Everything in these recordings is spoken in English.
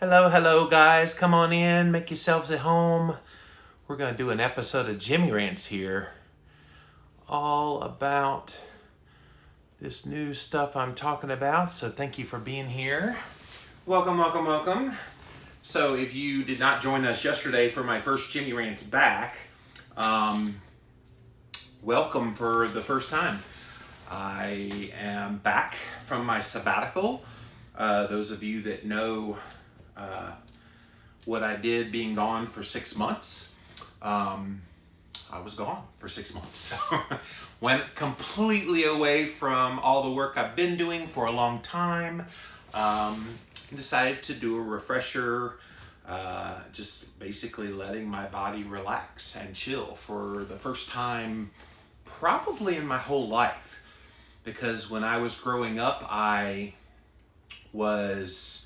Hello, guys. Come on in, make yourselves at home. We're going to do an episode of Jimmy Rants here, all about this new stuff I'm talking about. So thank you for being here. Welcome. So if you did not join us yesterday for my first Jimmy Rants back, welcome for the first time. I am back from my sabbatical. Those of you that know what I did being gone for 6 months, I was gone for 6 months. So went completely away from all the work I've been doing for a long time. Decided to do a refresher, just basically letting my body relax and chill for the first time probably in my whole life. Because when I was growing up, I was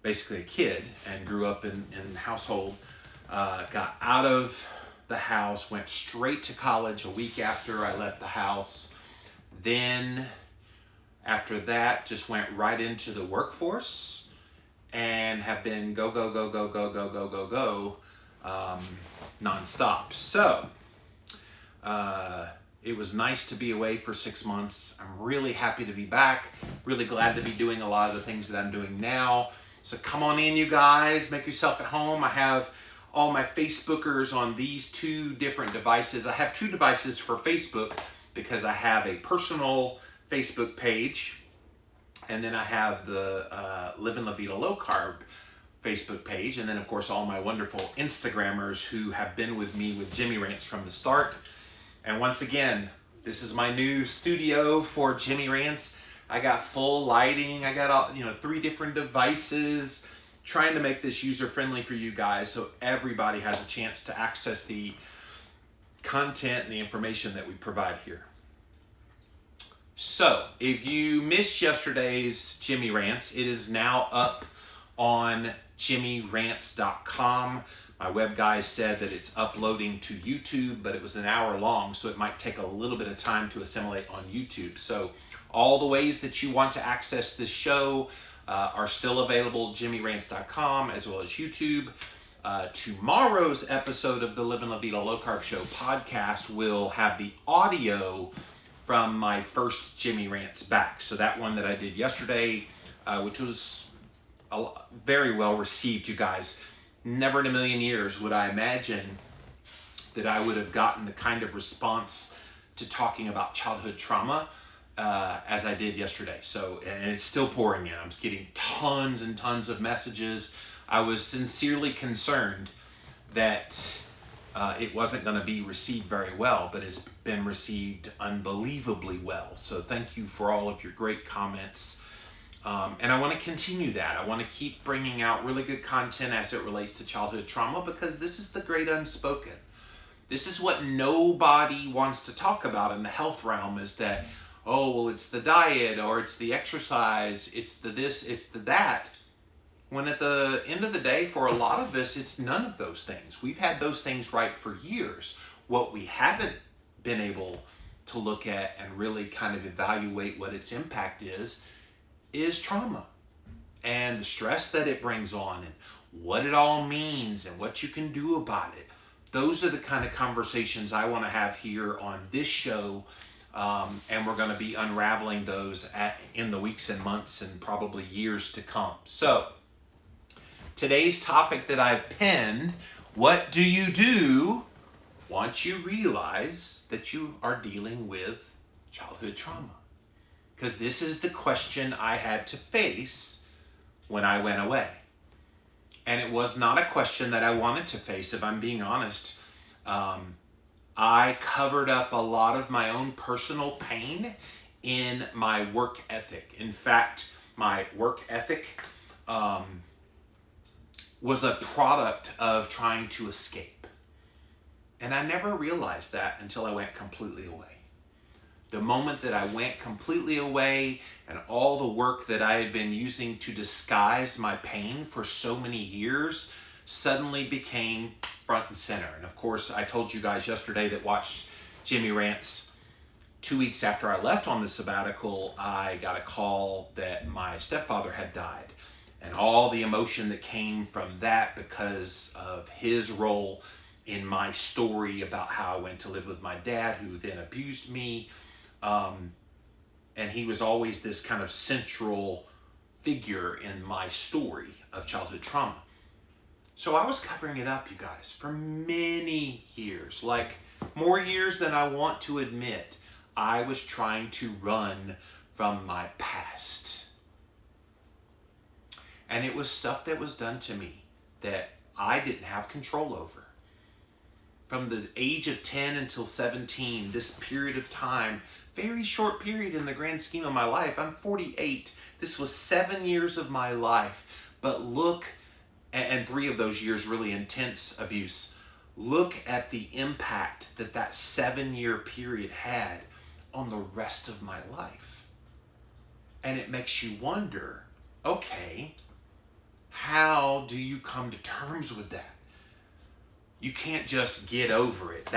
basically a kid and grew up in a household, got out of the house, went straight to college a week after I left the house. Then after that, just went right into the workforce and have been go, nonstop. So, it was nice to be away for 6 months. I'm really happy to be back. Really glad to be doing a lot of the things that I'm doing now. So come on in, you guys. Make yourself at home. I have all my Facebookers on these two different devices. I have two devices for Facebook because I have a personal Facebook page, and then I have the Living La Vida Low Carb Facebook page, and then of course all my wonderful Instagrammers who have been with me with Jimmy Rants from the start. And once again, this is my new studio for Jimmy Rants. I got full lighting. I got all, 3 different devices, trying to make this user-friendly for you guys so everybody has a chance to access the content and the information that we provide here. So, if you missed yesterday's Jimmy Rants, it is now up on jimmyrants.com. My web guy said that it's uploading to YouTube, but it was an hour long, so it might take a little bit of time to assimilate on YouTube. So all the ways that you want to access this show are still available at jimmyrants.com as well as YouTube. Tomorrow's episode of the Living La Vida Low Carb Show podcast will have the audio from my first Jimmy Rants back. So that one that I did yesterday, which was very well received, you guys. Never in a million years would I imagine that I would have gotten the kind of response to talking about childhood trauma as I did yesterday. So, and it's still pouring in. I'm getting tons and tons of messages. I was sincerely concerned that it wasn't going to be received very well, but it's been received unbelievably well. So thank you for all of your great comments. And I want to continue that. I want to keep bringing out really good content as it relates to childhood trauma, because this is the great unspoken. This is what nobody wants to talk about in the health realm, is that, oh, well, it's the diet, or it's the exercise, it's the this, it's the that. When at the end of the day, for a lot of us, it's none of those things. We've had those things right for years. What we haven't been able to look at and really kind of evaluate what its impact is trauma and the stress that it brings on and what it all means and what you can do about it. Those are the kind of conversations I want to have here on this show, and we're going to be unraveling those in the weeks and months and probably years to come. So today's topic that I've penned: what do you do once you realize that you are dealing with childhood trauma? Because this is the question I had to face when I went away. And it was not a question that I wanted to face, if I'm being honest. I covered up a lot of my own personal pain in my work ethic. In fact, my work ethic was a product of trying to escape. And I never realized that until I went completely away. The moment that I went completely away, and all the work that I had been using to disguise my pain for so many years suddenly became front and center. And of course, I told you guys yesterday that watched Jimmy Rants 2 weeks after I left on the sabbatical, I got a call that my stepfather had died. and all the emotion that came from that because of his role in my story about how I went to live with my dad, who then abused me. And he was always this kind of central figure in my story of childhood trauma. So I was covering it up, you guys, for many years, like more years than I want to admit. I was trying to run from my past. And it was stuff that was done to me that I didn't have control over. From the age of 10 until 17, this period of time, very short period in the grand scheme of my life. I'm 48. This was 7 years of my life. But look, and 3 of those years really intense abuse. Look at the impact that that 7-year period had on the rest of my life. And it makes you wonder, okay, how do you come to terms with that? You can't just get over it.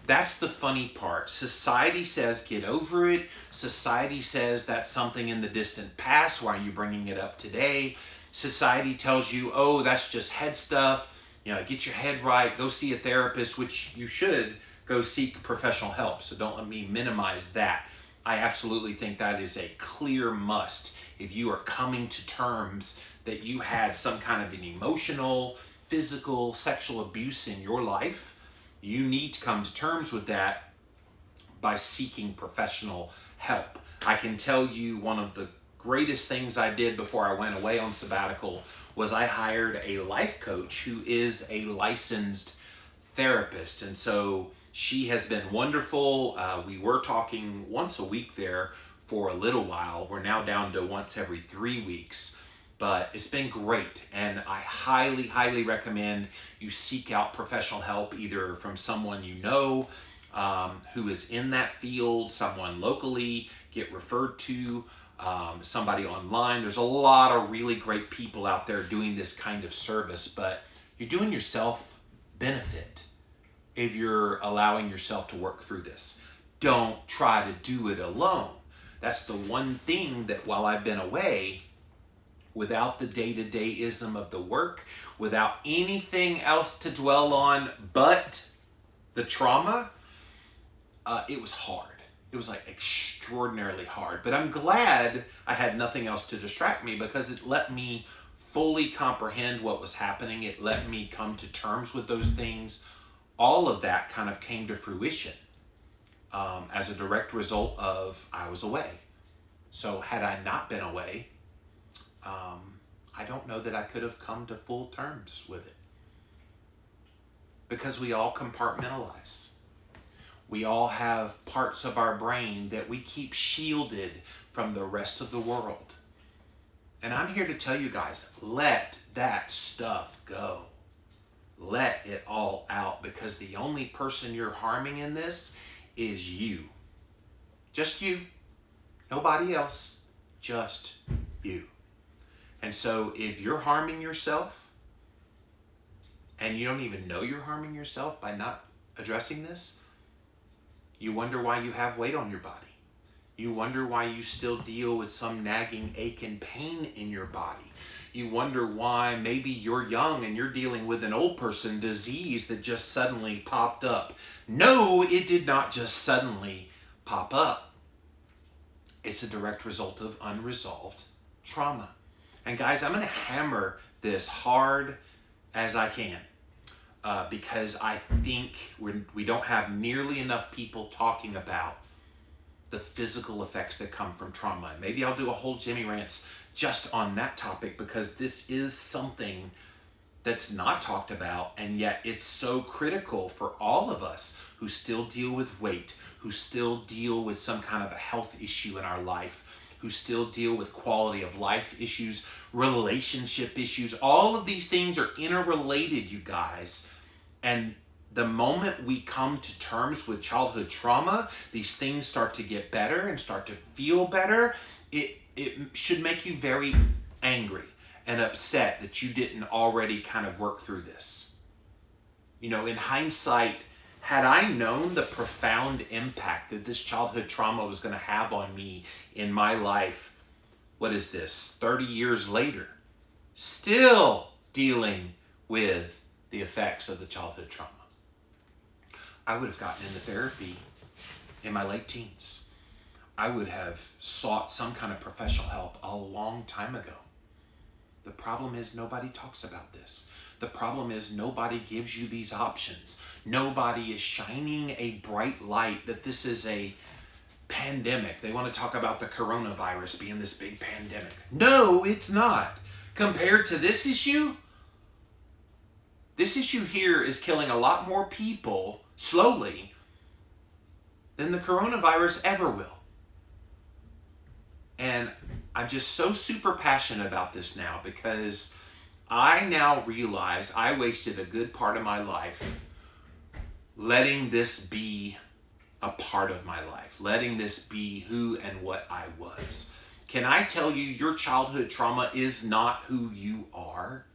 That's the funny part. Society says get over it. Society says that's something in the distant past. Why are you bringing it up today? Society tells you, oh, that's just head stuff. You know, get your head right. Go see a therapist, which you should go seek professional help. So don't let me minimize that. I absolutely think that is a clear must. If you are coming to terms that you had some kind of an emotional, physical, sexual abuse in your life, you need to come to terms with that by seeking professional help. I can tell you one of the greatest things I did before I went away on sabbatical was I hired a life coach who is a licensed therapist. And so she has been wonderful. We were talking once a week there for a little while. We're now down to once every 3 weeks. But it's been great, and I highly, highly recommend you seek out professional help, either from someone you know who is in that field, someone locally, get referred to, somebody online. There's a lot of really great people out there doing this kind of service, but you're doing yourself benefit if you're allowing yourself to work through this. Don't try to do it alone. That's the one thing that while I've been away, without the day-to-day-ism of the work, without anything else to dwell on but the trauma, it was hard. It was like extraordinarily hard. But I'm glad I had nothing else to distract me because it let me fully comprehend what was happening. It let me come to terms with those things. All of that kind of came to fruition as a direct result of I was away. So had I not been away, I don't know that I could have come to full terms with it. Because we all compartmentalize. We all have parts of our brain that we keep shielded from the rest of the world. And I'm here to tell you guys, let that stuff go. Let it all out, because the only person you're harming in this is you. Just you. Nobody else. Just you. And so if you're harming yourself and you don't even know you're harming yourself by not addressing this, you wonder why you have weight on your body. You wonder why you still deal with some nagging ache and pain in your body. You wonder why maybe you're young and you're dealing with an old person disease that just suddenly popped up. No, it did not just suddenly pop up. It's a direct result of unresolved trauma. And guys, I'm going to hammer this hard as I can because I think we don't have nearly enough people talking about the physical effects that come from trauma. And maybe I'll do a whole Jimmy Rants just on that topic, because this is something that's not talked about, and yet it's so critical for all of us who still deal with weight, who still deal with some kind of a health issue in our life, who still deal with quality of life issues, relationship issues. All of these things are interrelated, you guys. And the moment we come to terms with childhood trauma, these things start to get better and start to feel better. It should make you very angry and upset that you didn't already kind of work through this. You know, in hindsight, had I known the profound impact that this childhood trauma was going to have on me in my life, what is this, 30 years later, still dealing with the effects of the childhood trauma. I would have gotten into therapy in my late teens. I would have sought some kind of professional help a long time ago. The problem is nobody talks about this. The problem is nobody gives you these options. Nobody is shining a bright light that this is a pandemic. They want to talk about the coronavirus being this big pandemic. No, it's not. Compared to this issue here is killing a lot more people slowly than the coronavirus ever will. And I'm just so super passionate about this now because I now realize I wasted a good part of my life letting this be a part of my life, letting this be who and what I was. Can I tell you, your childhood trauma is not who you are?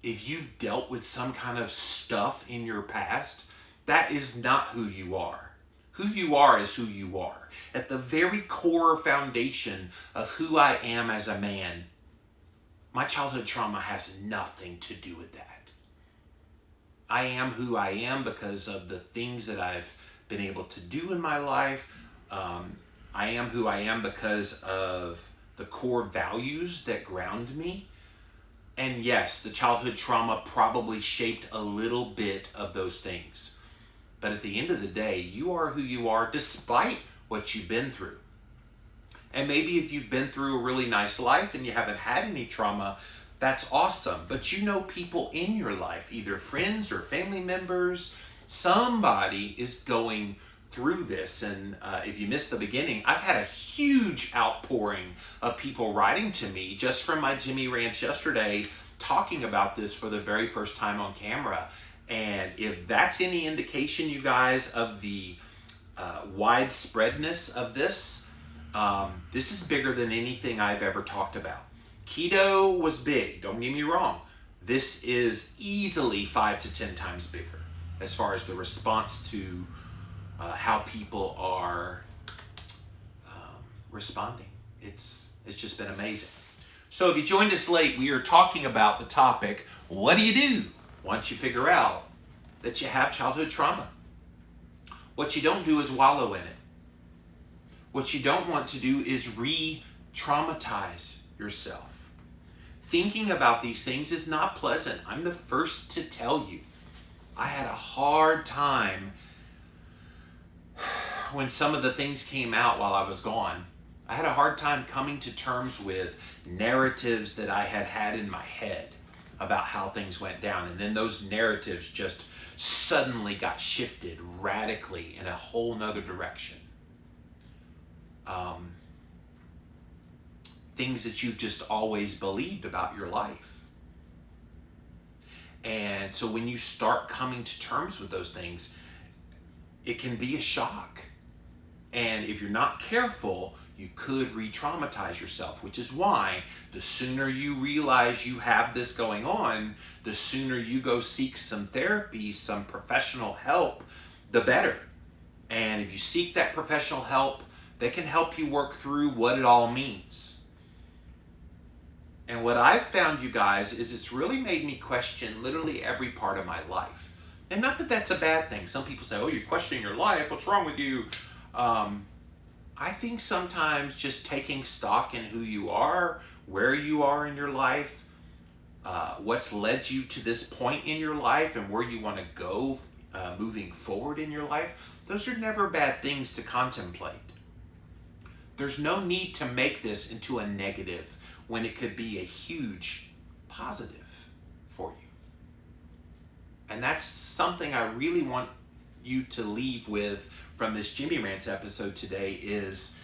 If you've dealt with some kind of stuff in your past, that is not who you are. Who you are is who you are. At the very core foundation of who I am as a man, my childhood trauma has nothing to do with that. I am who I am because of the things that I've been able to do in my life. I am who I am because of the core values that ground me. And yes, the childhood trauma probably shaped a little bit of those things. But at the end of the day, you are who you are despite what you've been through. And maybe if you've been through a really nice life and you haven't had any trauma, that's awesome. But you know people in your life, either friends or family members, somebody is going through this. And if you missed the beginning, I've had a huge outpouring of people writing to me just from my Jimmy Rants yesterday, talking about this for the very first time on camera. And if that's any indication, you guys, of the widespreadness of this, this is bigger than anything I've ever talked about. Keto was big, don't get me wrong. This is easily 5 to 10 times bigger as far as the response to how people are responding. It's just been amazing. So if you joined us late, we are talking about the topic, what do you do once you figure out that you have childhood trauma? What you don't do is wallow in it. What you don't want to do is re-traumatize yourself. Thinking about these things is not pleasant. I'm the first to tell you. I had a hard time when some of the things came out while I was gone. I had a hard time coming to terms with narratives that I had had in my head about how things went down. And then those narratives just suddenly got shifted radically in a whole nother direction. Things that you've just always believed about your life. And so when you start coming to terms with those things, it can be a shock. And if you're not careful, you could re-traumatize yourself, which is why the sooner you realize you have this going on, the sooner you go seek some therapy, some professional help, the better. And if you seek that professional help, they can help you work through what it all means. And what I've found, you guys, is it's really made me question literally every part of my life. And not that that's a bad thing. Some people say, oh, you're questioning your life. What's wrong with you? I think sometimes just taking stock in who you are, where you are in your life, what's led you to this point in your life and where you want to go moving forward in your life, those are never bad things to contemplate. There's no need to make this into a negative when it could be a huge positive for you. And that's something I really want you to leave with from this Jimmy Rants episode today is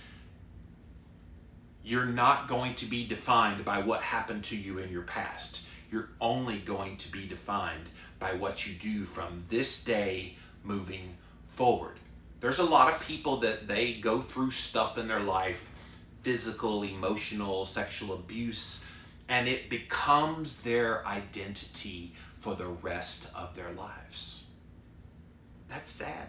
you're not going to be defined by what happened to you in your past. You're only going to be defined by what you do from this day moving forward. There's a lot of people that they go through stuff in their life, physical, emotional, sexual abuse, and it becomes their identity for the rest of their lives. That's sad.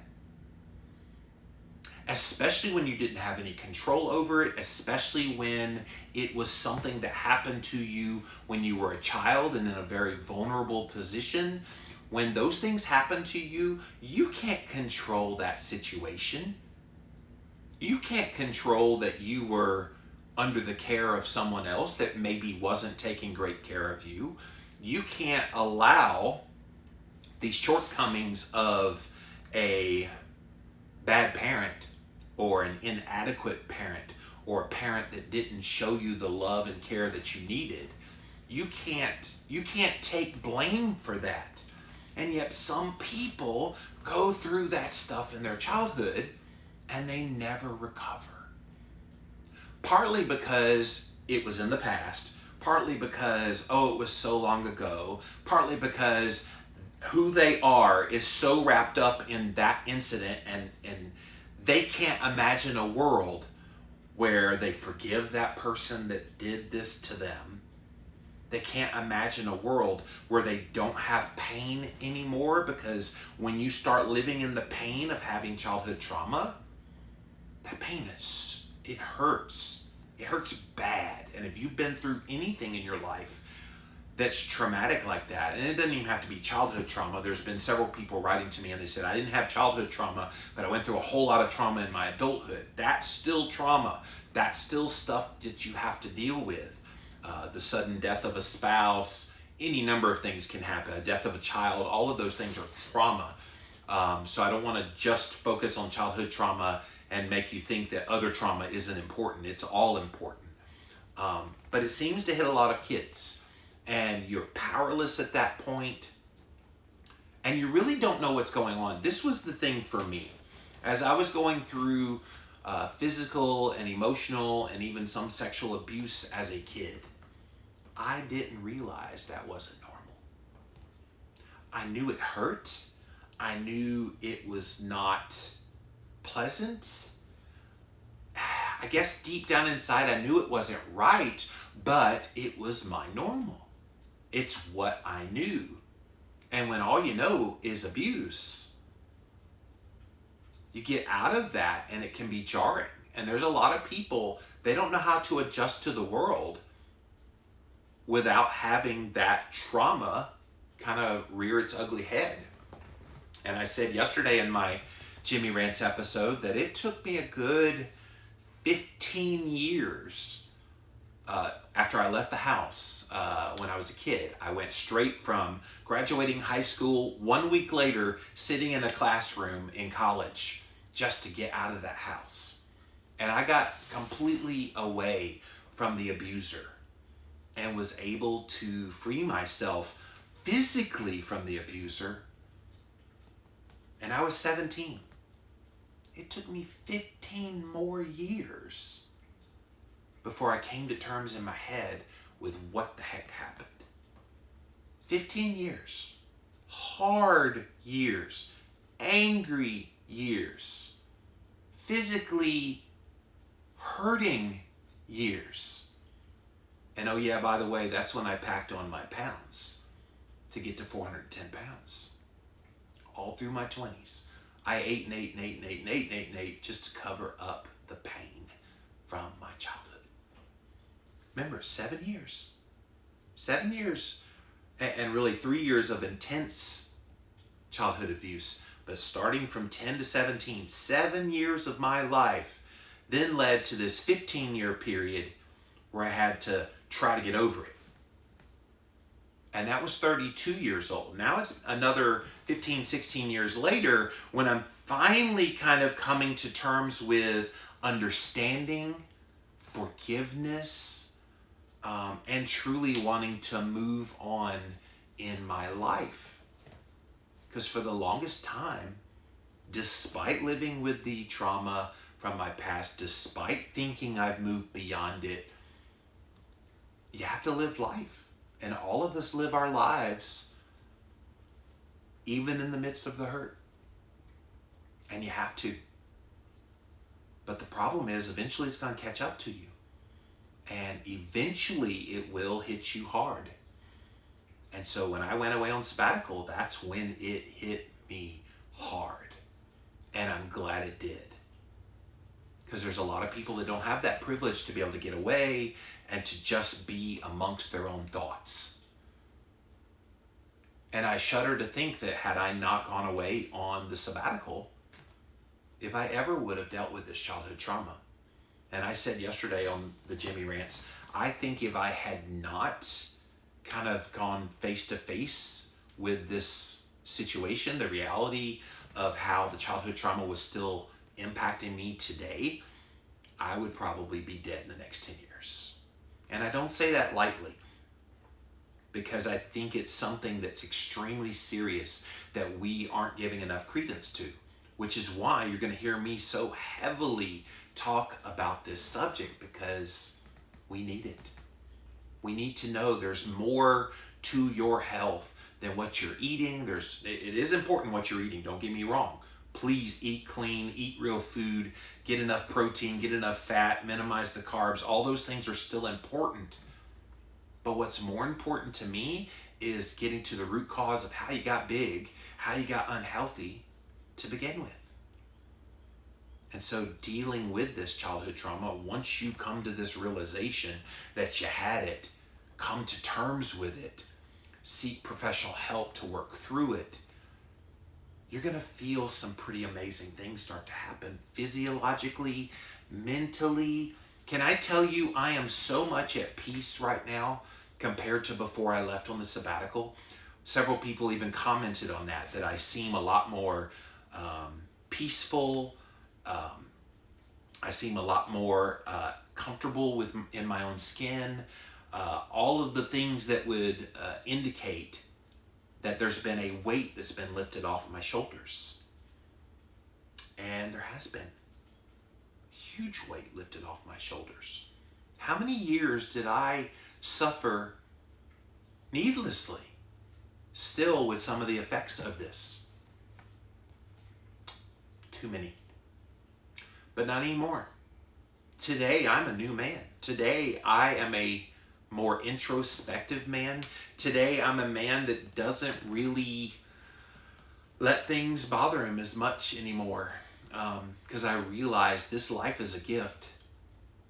especially when you didn't have any control over it, especially when it was something that happened to you when you were a child and in a very vulnerable position. When those things happen to you, you can't control that situation. You can't control that you were under the care of someone else that maybe wasn't taking great care of you. You can't allow these shortcomings of a bad parent or an inadequate parent or a parent that didn't show you the love and care that you needed. You can't take blame for that. And yet some people go through that stuff in their childhood and they never recover. Partly because it was in the past, partly because, oh, it was so long ago, partly because who they are is so wrapped up in that incident, and they can't imagine a world where they forgive that person that did this to them. They can't imagine a world where they don't have pain anymore, because when you start living in the pain of having childhood trauma, that pain it hurts. It hurts bad. And if you've been through anything in your life that's traumatic like that, and it doesn't even have to be childhood trauma. There's been several people writing to me and they said, I didn't have childhood trauma, but I went through a whole lot of trauma in my adulthood. That's still trauma. That's still stuff that you have to deal with. The sudden death of a spouse, any number of things can happen. A death of a child, all of those things are trauma. So I don't want to just focus on childhood trauma and make you think that other trauma isn't important. It's all important. But it seems to hit a lot of kids. And you're powerless at that point, and you really don't know what's going on. This was the thing for me. As I was going through physical and emotional and even some sexual abuse as a kid, I didn't realize that wasn't normal. I knew it hurt. I knew it was not pleasant. I guess deep down inside I knew it wasn't right, but it was my normal. It's what I knew. And when all you know is abuse, you get out of that and it can be jarring. And there's a lot of people, they don't know how to adjust to the world without having that trauma kind of rear its ugly head. And I said yesterday in my Jimmy Rants episode that it took me a good 15 years after I left the house when I was a kid. I went straight from graduating high school 1 week later, sitting in a classroom in college just to get out of that house. And I got completely away from the abuser and was able to free myself physically from the abuser. And I was 17. It took me 15 more years before I came to terms in my head with what the heck happened. 15 years. Hard years. Angry years. Physically hurting years. And oh yeah, by the way, that's when I packed on my pounds to get to 410 pounds. All through my 20s. I ate and ate and ate and ate and ate and ate and ate just to cover up the pain from my childhood. Remember, 7 years. 7 years, and really 3 years of intense childhood abuse. But starting from 10 to 17, 7 years of my life then led to this 15-year period where I had to try to get over it. And that was 32 years old. Now it's another 15, 16 years later when I'm finally kind of coming to terms with understanding, forgiveness, and truly wanting to move on in my life. Because for the longest time, despite living with the trauma from my past, despite thinking I've moved beyond it, you have to live life. And all of us live our lives even in the midst of the hurt. And you have to. But the problem is, eventually it's going to catch up to you. And eventually it will hit you hard. And so when I went away on sabbatical, that's when it hit me hard. And I'm glad it did. because there's a lot of people that don't have that privilege to be able to get away and to just be amongst their own thoughts. And I shudder to think that had I not gone away on the sabbatical, if I ever would have dealt with this childhood trauma. And I said yesterday on the Jimmy Rants, I think if I had not kind of gone face to face with this situation, the reality of how the childhood trauma was still impacting me today, I would probably be dead in the next 10 years. And I don't say that lightly, because I think it's something that's extremely serious that we aren't giving enough credence to, which is why you're going to hear me so heavily talk about this subject, because we need it. We need to know there's more to your health than what you're eating. It is important what you're eating, don't get me wrong. Please eat clean, eat real food, get enough protein, get enough fat, minimize the carbs. All those things are still important. But what's more important to me is getting to the root cause of how you got big, how you got unhealthy to begin with. And so dealing with this childhood trauma, once you come to this realization that you had it, come to terms with it, seek professional help to work through it, you're going to feel some pretty amazing things start to happen physiologically, mentally. Can I tell you, I am so much at peace right now compared to before I left on the sabbatical. Several people even commented on that I seem a lot more peaceful. I seem a lot more comfortable in my own skin. All of the things that would indicate that there's been a weight that's been lifted off of my shoulders. And there has been huge weight lifted off my shoulders. How many years did I suffer needlessly still with some of the effects of this? Too many. But not anymore. Today, I'm a new man. Today, I am a more introspective man. Today, I'm a man that doesn't really let things bother him as much anymore, because I realize this life is a gift.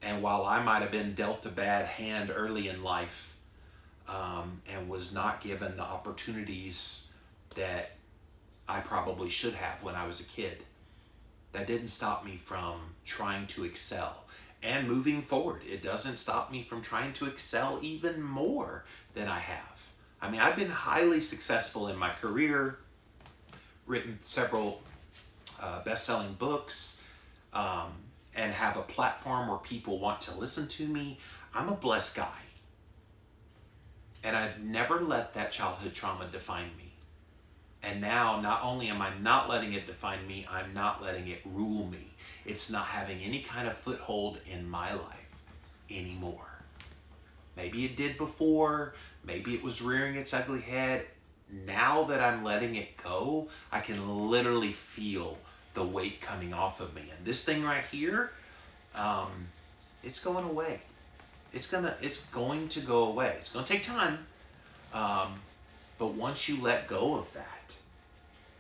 And while I might have been dealt a bad hand early in life, and was not given the opportunities that I probably should have when I was a kid, that didn't stop me from trying to excel. And moving forward, it doesn't stop me from trying to excel even more than I have. I mean, I've been highly successful in my career, written several best-selling books, and have a platform where people want to listen to me. I'm a blessed guy. And I've never let that childhood trauma define me. And now, not only am I not letting it define me, I'm not letting it rule me. It's not having any kind of foothold in my life anymore. Maybe it did before. Maybe it was rearing its ugly head. Now that I'm letting it go, I can literally feel the weight coming off of me. And this thing right here, it's going away. It's going to go away. It's going to take time. But once you let go of that,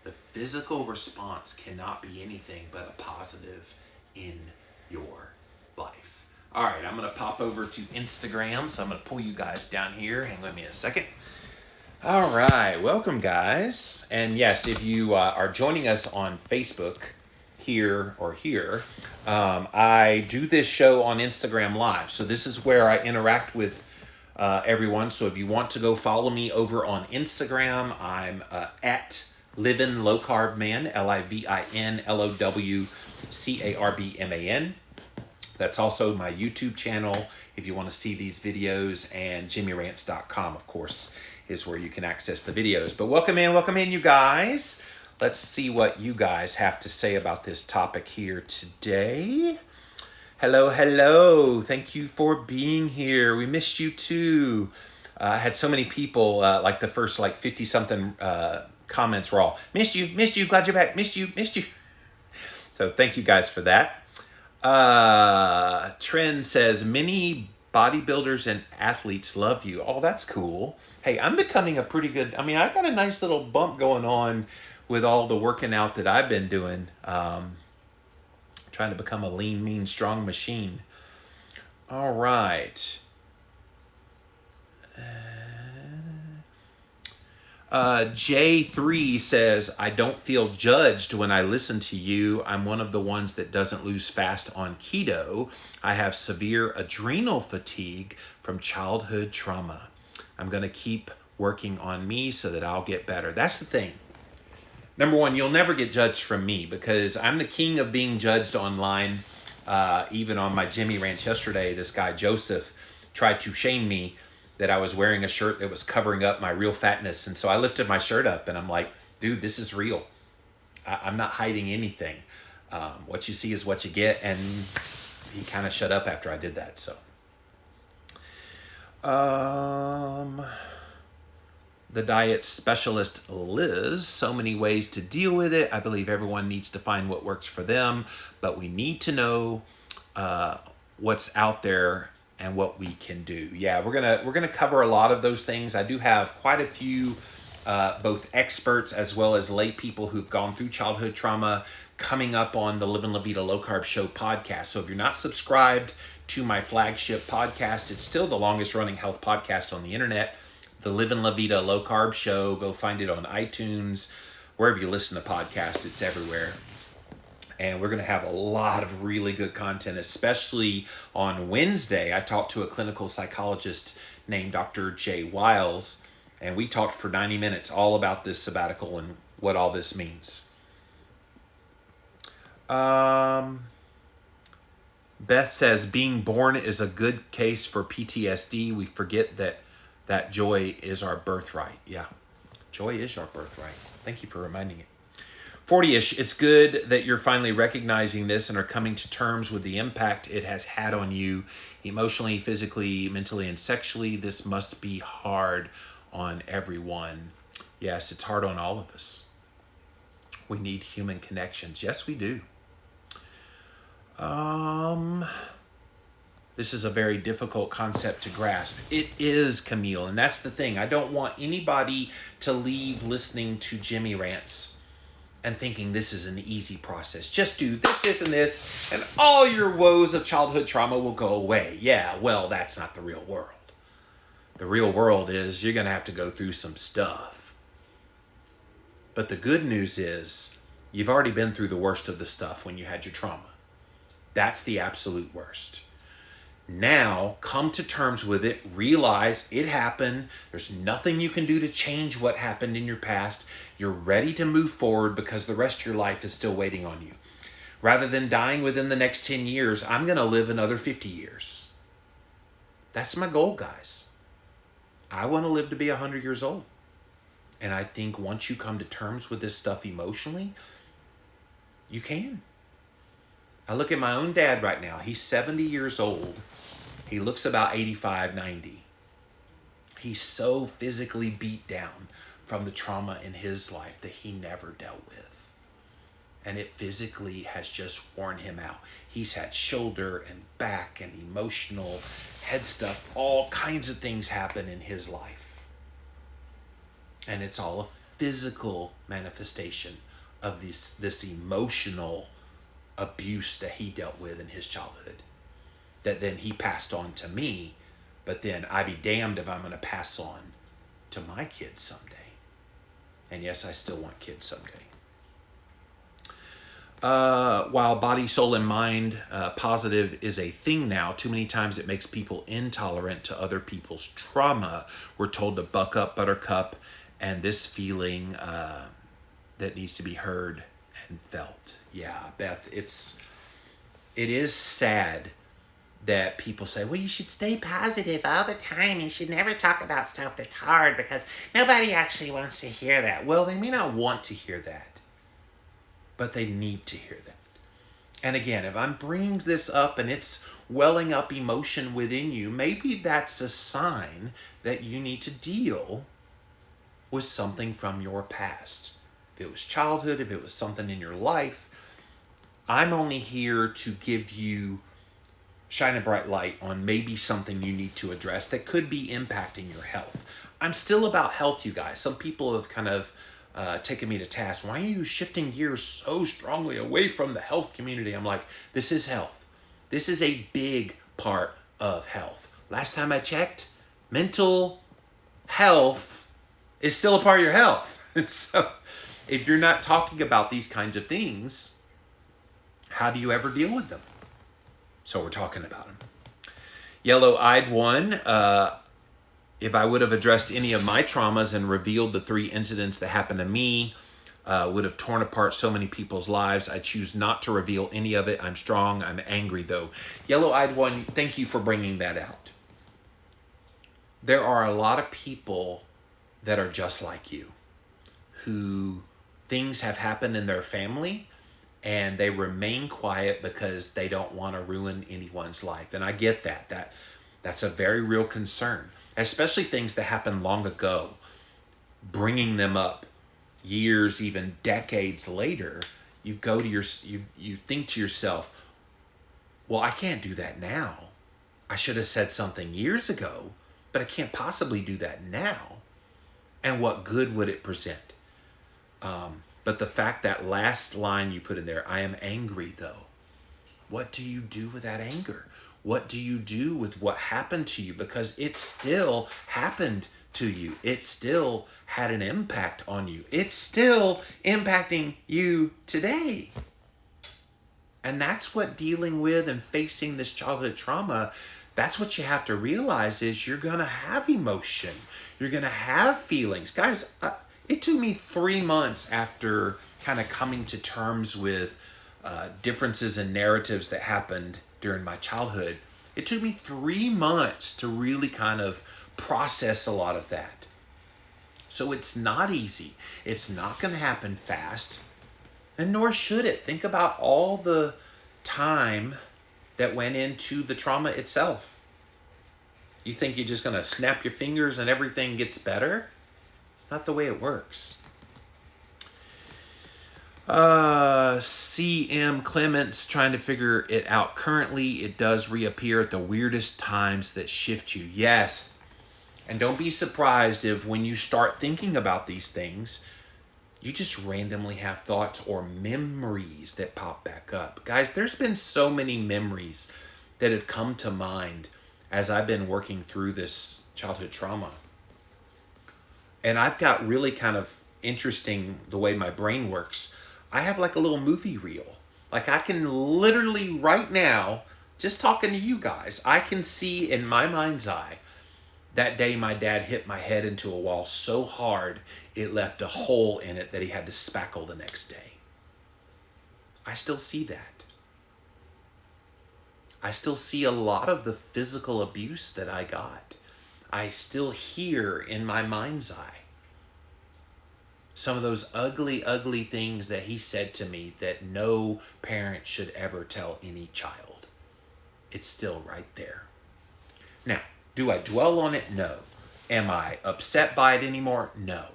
the physical response cannot be anything but a positive in your life. All right, I'm going to pop over to Instagram. So I'm going to pull you guys down here. Hang with me a second. All right, welcome guys. And yes, if you are joining us on Facebook here or here, I do this show on Instagram Live. So this is where I interact with everyone. So if you want to go follow me over on Instagram, I'm at Livin' Low Carb Man, LIVINLOWCARBMAN. That's also my YouTube channel if you want to see these videos, and jimmyrants.com, of course, is where you can access the videos. But welcome in, you guys. Let's see what you guys have to say about this topic here today. Hello. Thank you for being here. We missed you too. I had so many people, like the first 50-something comments were all, missed you, glad you're back, missed you. So thank you guys for that. Trend says, many bodybuilders and athletes love you. Oh, that's cool. Hey, I'm becoming a pretty good, I got a nice little bump going on with all the working out that I've been doing. Trying to become a lean, mean, strong machine. All right. J3 says, I don't feel judged when I listen to you. I'm one of the ones that doesn't lose fast on keto. I have severe adrenal fatigue from childhood trauma. I'm going to keep working on me so that I'll get better. That's the thing. Number one, you'll never get judged from me because I'm the king of being judged online. Even on my Jimmy Ranch yesterday, this guy Joseph tried to shame me that I was wearing a shirt that was covering up my real fatness. And so I lifted my shirt up and I'm like, dude, this is real. I'm not hiding anything. What you see is what you get. And he kind of shut up after I did that. So, the diet specialist Liz, so many ways to deal with it. I believe everyone needs to find what works for them, but we need to know what's out there and what we can do. Yeah, we're gonna cover a lot of those things. I do have quite a few both experts as well as lay people who've gone through childhood trauma coming up on the Live and La Vida Low Carb Show podcast. So if you're not subscribed to my flagship podcast, it's still the longest running health podcast on the internet, the Live and La Vida Low Carb Show. Go find it on iTunes, wherever you listen to podcasts, it's everywhere. And we're going to have a lot of really good content, especially on Wednesday. I talked to a clinical psychologist named Dr. Jay Wiles, and we talked for 90 minutes all about this sabbatical and what all this means. Beth says, being born is a good case for PTSD. We forget that joy is our birthright. Yeah, joy is our birthright. Thank you for reminding it. 40-ish, it's good that you're finally recognizing this and are coming to terms with the impact it has had on you emotionally, physically, mentally, and sexually. This must be hard on everyone. Yes, it's hard on all of us. We need human connections. Yes, we do. This is a very difficult concept to grasp. It is, Camille, and that's the thing. I don't want anybody to leave listening to Jimmy Rants and thinking this is an easy process. Just do this, this, and this, and all your woes of childhood trauma will go away. Yeah, well, that's not the real world. The real world is you're going to have to go through some stuff. But the good news is you've already been through the worst of the stuff when you had your trauma. That's the absolute worst. Now, come to terms with it, realize it happened. There's nothing you can do to change what happened in your past. You're ready to move forward because the rest of your life is still waiting on you. Rather than dying within the next 10 years, I'm going to live another 50 years. That's my goal, guys. I want to live to be 100 years old. And I think once you come to terms with this stuff emotionally, you can. I look at my own dad right now. He's 70 years old. He looks about 85, 90. He's so physically beat down from the trauma in his life that he never dealt with. And it physically has just worn him out. He's had shoulder and back and emotional head stuff. All kinds of things happen in his life. And it's all a physical manifestation of this emotional abuse that he dealt with in his childhood, that then he passed on to me, but then I be damned if I'm going to pass on to my kids someday. And yes, I still want kids someday. While body, soul, and mind positive is a thing now, too many times it makes people intolerant to other people's trauma. We're told to buck up, buttercup, and this feeling that needs to be heard and felt. Yeah, Beth, it is sad that people say, well, you should stay positive all the time. You should never talk about stuff that's hard because nobody actually wants to hear that. Well, they may not want to hear that, but they need to hear that. And again, if I'm bringing this up and it's welling up emotion within you, maybe that's a sign that you need to deal with something from your past. If it was childhood, if it was something in your life, I'm only here to give you shine a bright light on maybe something you need to address that could be impacting your health. I'm still about health, you guys. Some people have kind of taking me to task. Why are you shifting gears so strongly away from the health community? I'm like, this is health. This is a big part of health. Last time I checked, mental health is still a part of your health. And so if you're not talking about these kinds of things, how do you ever deal with them? So we're talking about them. Yellow-eyed one, if I would have addressed any of my traumas and revealed the 3 incidents that happened to me, would have torn apart so many people's lives. I choose not to reveal any of it. I'm strong. I'm angry, though. Yellow-eyed one, thank you for bringing that out. There are a lot of people that are just like you, who things have happened in their family and they remain quiet because they don't want to ruin anyone's life. And I get that. That's a very real concern, especially things that happened long ago. Bringing them up years, even decades later, you go to you think to yourself, well, I can't do that now. I should have said something years ago, but I can't possibly do that now. And what good would it present? But the fact that last line you put in there, I am angry though. What do you do with that anger? What do you do with what happened to you? Because it still happened to you. It still had an impact on you. It's still impacting you today. And that's what dealing with and facing this childhood trauma, that's what you have to realize is you're going to have emotion. You're going to have feelings. Guys, it took me 3 months after kind of coming to terms with differences in narratives that happened during my childhood. It took me 3 months to really kind of process a lot of that. So it's not easy. It's not going to happen fast, and nor should it. Think about all the time that went into the trauma itself. You think you're just going to snap your fingers and everything gets better? It's not the way it works. CM Clements trying to figure it out currently. It does reappear at the weirdest times that shift you. Yes. And don't be surprised if when you start thinking about these things, you just randomly have thoughts or memories that pop back up. Guys, there's been so many memories that have come to mind as I've been working through this childhood trauma. And I've got really kind of interesting the way my brain works. I have like a little movie reel. Like I can literally right now, just talking to you guys, I can see in my mind's eye that day my dad hit my head into a wall so hard it left a hole in it that he had to spackle the next day. I still see that. I still see a lot of the physical abuse that I got. I still hear in my mind's eye some of those ugly, ugly things that he said to me that no parent should ever tell any child. It's still right there. Now, do I dwell on it? No. Am I upset by it anymore? No.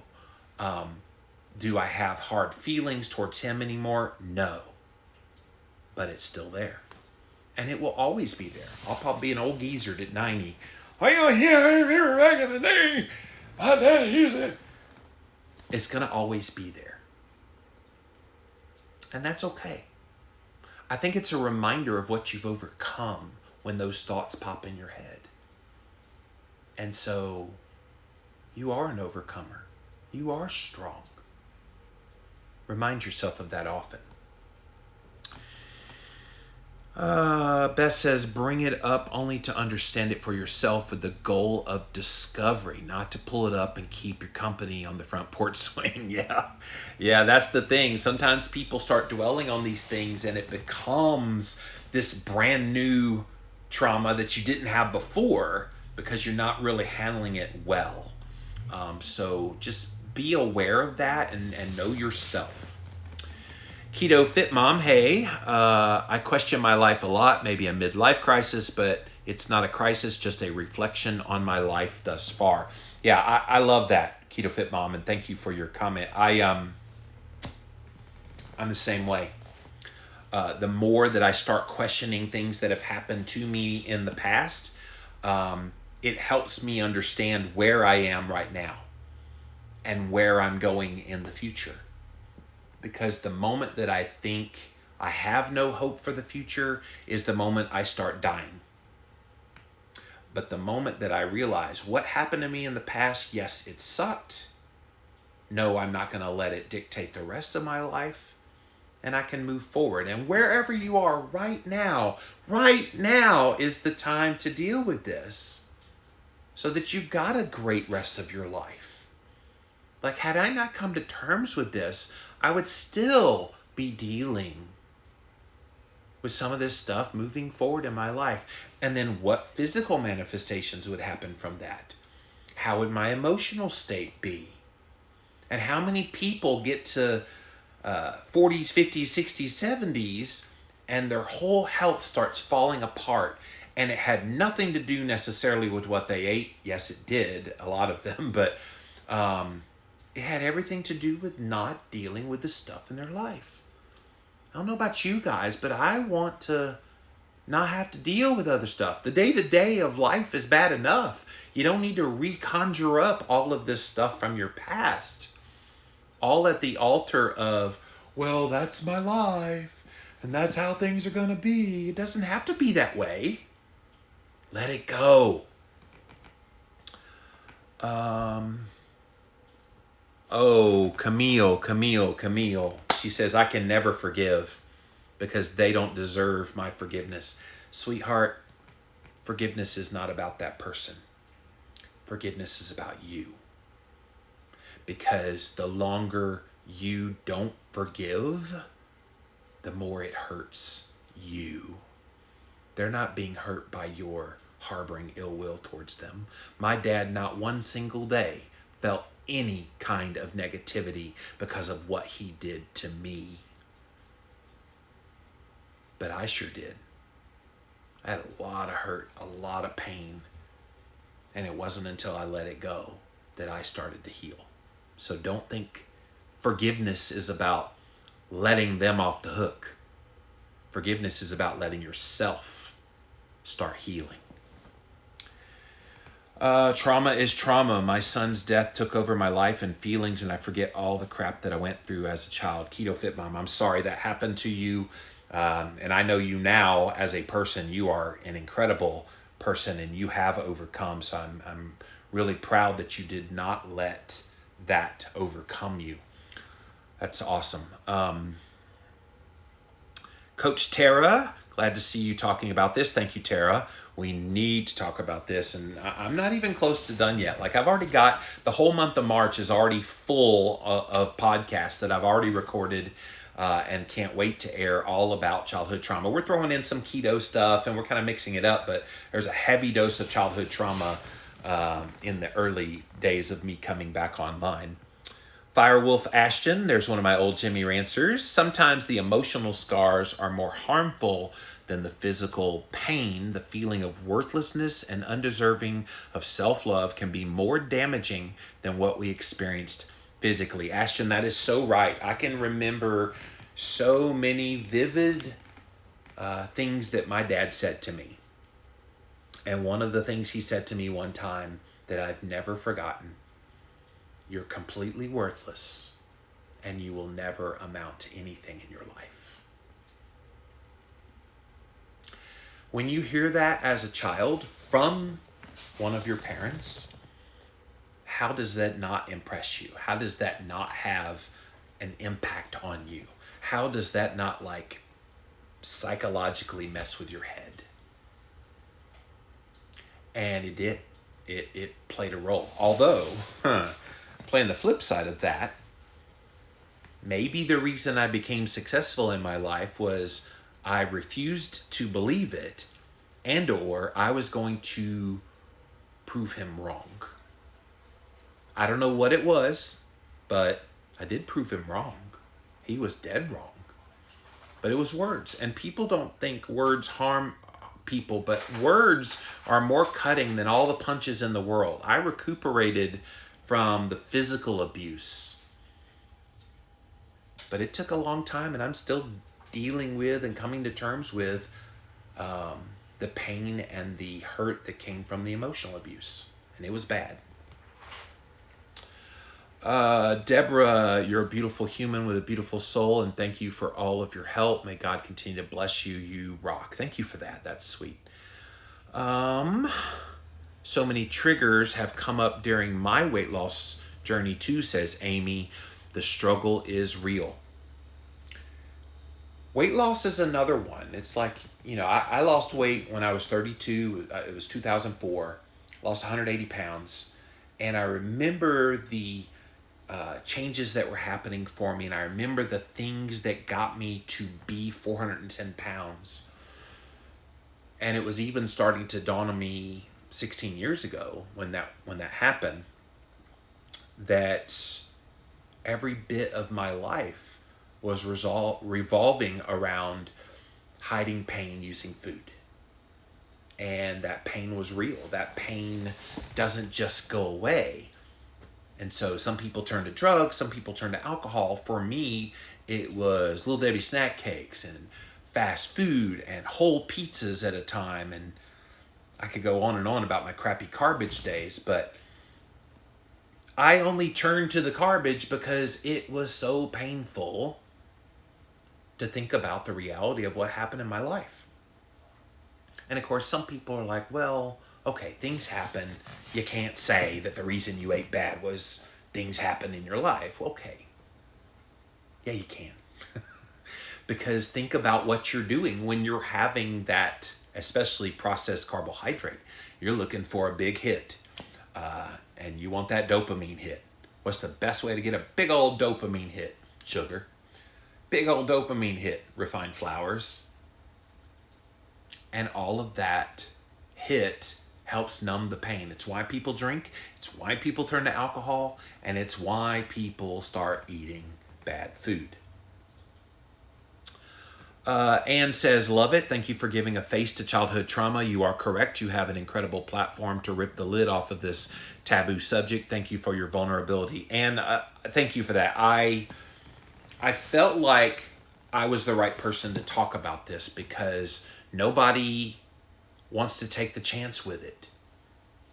Do I have hard feelings towards him anymore? No. But it's still there. And it will always be there. I'll probably be an old geezer at 90. Well, yeah, I remember back in the day, my dad used it. It's going to always be there. And that's okay. I think it's a reminder of what you've overcome when those thoughts pop in your head. And so you are an overcomer. You are strong. Remind yourself of that often. Beth says, bring it up only to understand it for yourself with the goal of discovery, not to pull it up and keep your company on the front porch swing. Yeah, that's the thing. Sometimes people start dwelling on these things and it becomes this brand new trauma that you didn't have before because you're not really handling it well. So just be aware of that and know yourself. Keto Fit Mom, hey, I question my life a lot, maybe a midlife crisis, but it's not a crisis, just a reflection on my life thus far. Yeah, I love that, Keto Fit Mom, and thank you for your comment. I'm the same way. The more that I start questioning things that have happened to me in the past, it helps me understand where I am right now. and where I'm going in the future. Because the moment that I think I have no hope for the future is the moment I start dying. But the moment that I realize what happened to me in the past, yes, it sucked. No, I'm not going to let it dictate the rest of my life. And I can move forward. And wherever you are right now is the time to deal with this. So that you've got a great rest of your life. Like, had I not come to terms with this, I would still be dealing with some of this stuff moving forward in my life. And then what physical manifestations would happen from that? How would my emotional state be? And how many people get to 40s, 50s, 60s, 70s, and their whole health starts falling apart? And it had nothing to do necessarily with what they ate. Yes, it did, a lot of them, but it had everything to do with not dealing with the stuff in their life. I don't know about you guys, but I want to not have to deal with other stuff. The day-to-day of life is bad enough. You don't need to reconjure up all of this stuff from your past. All at the altar of, well, that's my life, and that's how things are going to be. It doesn't have to be that way. Let it go. Oh, Camille. She says, I can never forgive because they don't deserve my forgiveness. Sweetheart, forgiveness is not about that person. Forgiveness is about you. Because the longer you don't forgive, the more it hurts you. They're not being hurt by your harboring ill will towards them. My dad, not one single day, felt any kind of negativity because of what he did to me. But I sure did. I had a lot of hurt, a lot of pain. And it wasn't until I let it go that I started to heal. So don't think forgiveness is about letting them off the hook. Forgiveness is about letting yourself start healing. Trauma is trauma. My son's death took over my life and feelings, and I forget all the crap that I went through as a child. Keto Fit Mom, I'm sorry that happened to you. And I know you now as a person. You are an incredible person, and you have overcome. So I'm really proud that you did not let that overcome you. That's awesome. Coach Tara, glad to see you talking about this. Thank you, Tara. We need to talk about this, and I'm not even close to done yet. Like, I've already got the whole month of March is already full of podcasts that I've already recorded and can't wait to air, all about childhood trauma. We're throwing in some keto stuff and we're kind of mixing it up, but there's a heavy dose of childhood trauma in the early days of me coming back online. Firewolf Ashton, there's one of my old Jimmy Rancers. Sometimes the emotional scars are more harmful than the physical pain. The feeling of worthlessness and undeserving of self-love can be more damaging than what we experienced physically. Ashton, that is so right. I can remember so many vivid things that my dad said to me. And one of the things he said to me one time that I've never forgotten: you're completely worthless and you will never amount to anything in your life. When you hear that as a child from one of your parents, how does that not impress you? How does that not have an impact on you? How does that not psychologically mess with your head? And it did. It played a role. Although, playing the flip side of that, maybe the reason I became successful in my life was I refused to believe it, and or I was going to prove him wrong. I don't know what it was, but I did prove him wrong. He was dead wrong. But it was words. And people don't think words harm people, but words are more cutting than all the punches in the world. I recuperated from the physical abuse, but it took a long time, and I'm still dealing with and coming to terms with the pain and the hurt that came from the emotional abuse, and it was bad. Deborah, you're a beautiful human with a beautiful soul, and thank you for all of your help. May God continue to bless you. You rock. Thank you for that. That's sweet. So many triggers have come up during my weight loss journey too, says Amy. The struggle is real. Weight loss is another one. It's like, I lost weight when I was 32. It was 2004. Lost 180 pounds. And I remember the changes that were happening for me. And I remember the things that got me to be 410 pounds. And it was even starting to dawn on me 16 years ago when that happened, that every bit of my life was revolving around hiding pain using food. And that pain was real. That pain doesn't just go away. And so some people turn to drugs, some people turn to alcohol. For me, it was Little Debbie snack cakes and fast food and whole pizzas at a time. And I could go on and on about my crappy garbage days, but I only turned to the garbage because it was so painful to think about the reality of what happened in my life. And of course, some people are like, well, okay, things happen. You can't say that the reason you ate bad was things happened in your life. Okay. Yeah, you can. Because think about what you're doing when you're having that, especially processed carbohydrate. You're looking for a big hit. And you want that dopamine hit. What's the best way to get a big old dopamine hit? Sugar. Big old dopamine hit, refined flours. And all of that hit helps numb the pain. It's why people drink. It's why people turn to alcohol. And it's why people start eating bad food. Anne says, love it. Thank you for giving a face to childhood trauma. You are correct. You have an incredible platform to rip the lid off of this taboo subject. Thank you for your vulnerability. And thank you for that. I felt like I was the right person to talk about this because nobody wants to take the chance with it.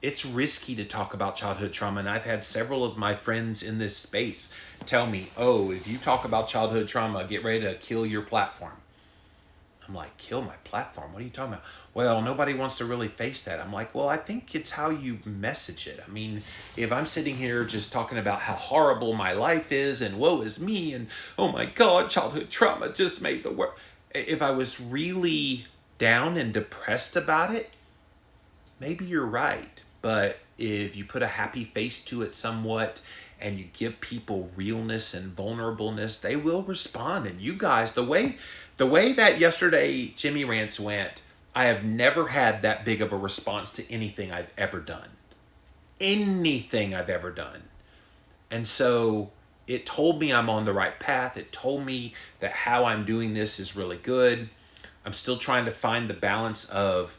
It's risky to talk about childhood trauma. And I've had several of my friends in this space tell me, oh, if you talk about childhood trauma, get ready to kill your platform. I'm like, kill my platform? What are you talking about? Well, nobody wants to really face that. I'm like, well, I think it's how you message it. I mean, if I'm sitting here just talking about how horrible my life is and woe is me and, oh my God, childhood trauma just made the world. If I was really down and depressed about it, maybe you're right. But if you put a happy face to it somewhat and you give people realness and vulnerableness, they will respond. And you guys, the way that yesterday Jimmy Rants went, I have never had that big of a response to anything I've ever done. Anything I've ever done. And so it told me I'm on the right path. It told me that how I'm doing this is really good. I'm still trying to find the balance of